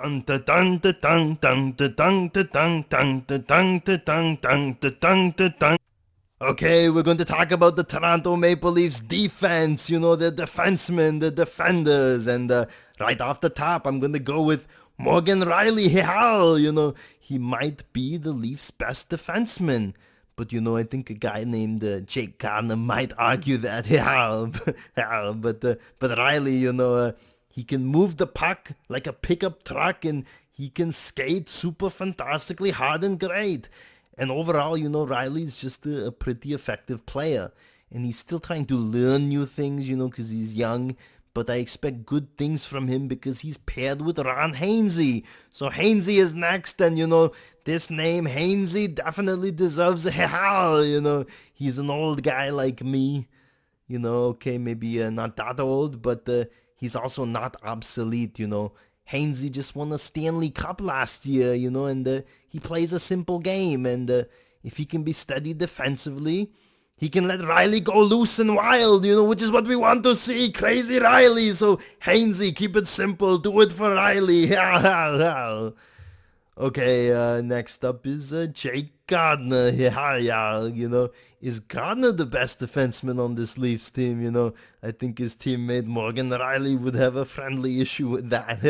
Dun dun dun dun dun dun dun dun dun dun dun dun dun dun dun. Okay, we're going to talk about the Toronto Maple Leafs defense, the defensemen, the defenders, and right off the top, I'm going to go with Morgan Rielly. He might be the Leafs' best defenseman. But, I think a guy named Jake Gardiner might argue that. But Rielly, he can move the puck like a pickup truck, and he can skate super fantastically hard and great. And overall, Rielly's just a pretty effective player. And he's still trying to learn new things, because he's young. But I expect good things from him because he's paired with Ron Hainsey. So Hainsey is next, and, this name, Hainsey, definitely deserves a hell. He's an old guy like me. Okay, maybe not that old, but he's also not obsolete, Hainsey just won a Stanley Cup last year, and he plays a simple game. And if he can be steady defensively, he can let Rielly go loose and wild, which is what we want to see. Crazy Rielly. So, Hainsey, keep it simple. Do it for Rielly. Okay, next up is Jake Gardiner. Is Gardiner the best defenseman on this Leafs team? I think his teammate Morgan Rielly would have a friendly issue with that.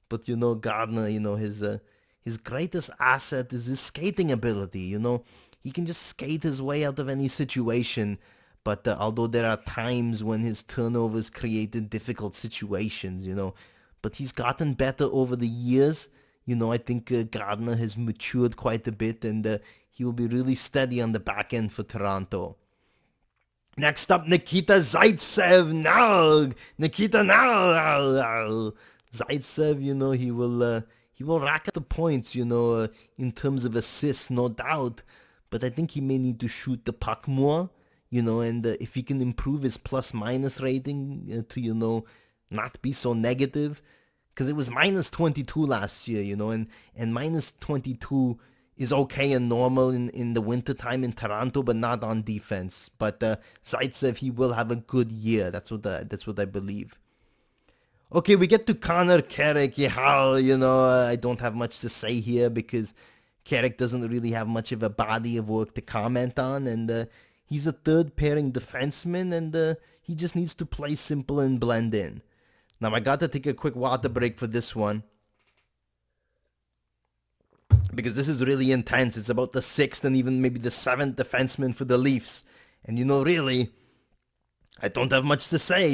But, Gardiner, his greatest asset is his skating ability, He can just skate his way out of any situation. But although there are times when his turnovers created difficult situations, But he's gotten better over the years. I think Gardiner has matured quite a bit, and he will be really steady on the back end for Toronto. Next up, NIKITA ZAITSEV. ZAITSEV, he will rack up the points, in terms of assists, no doubt. But I think he may need to shoot the puck more, and if he can improve his plus-minus rating to, not be so negative. Because it was minus 22 last year, and minus 22 is okay and normal in the wintertime in Toronto, but not on defense. But ZAITSEV, he will have a good year. That's what I believe. Okay, we get to Connor CARRICK. I don't have much to say here because CARRICK doesn't really have much of a body of work to comment on, and he's a third-pairing defenseman, and he just needs to play simple and blend in. Now, I got to take a quick water break for this one, because this is really intense. It's about the 6th and even maybe the 7th defenseman for the Leafs. And, really, I don't have much to say,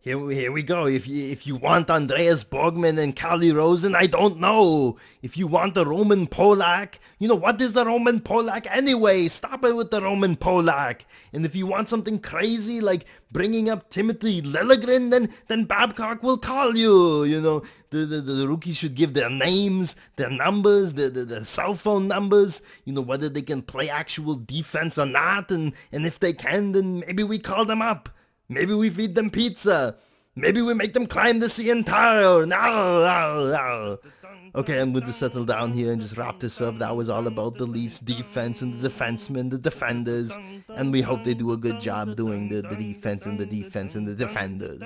Here we go. If you want Andreas Borgman and Calle Rosen, I don't know. If you want the Roman Polak, what is the Roman Polak anyway? Stop it with the Roman Polak. And if you want something crazy like bringing up Timothy Liljegren, then Babcock will call you. The rookies should give their names, their numbers, their cell phone numbers. Whether they can play actual defense or not, and if they can, then maybe we call them up. Maybe we feed them pizza. Maybe we make them climb the CN Tower. No. Okay, I'm going to settle down here and just wrap this up. That was all about the Leafs defense and the defensemen, the defenders. And we hope they do a good job doing the defense and the defenders.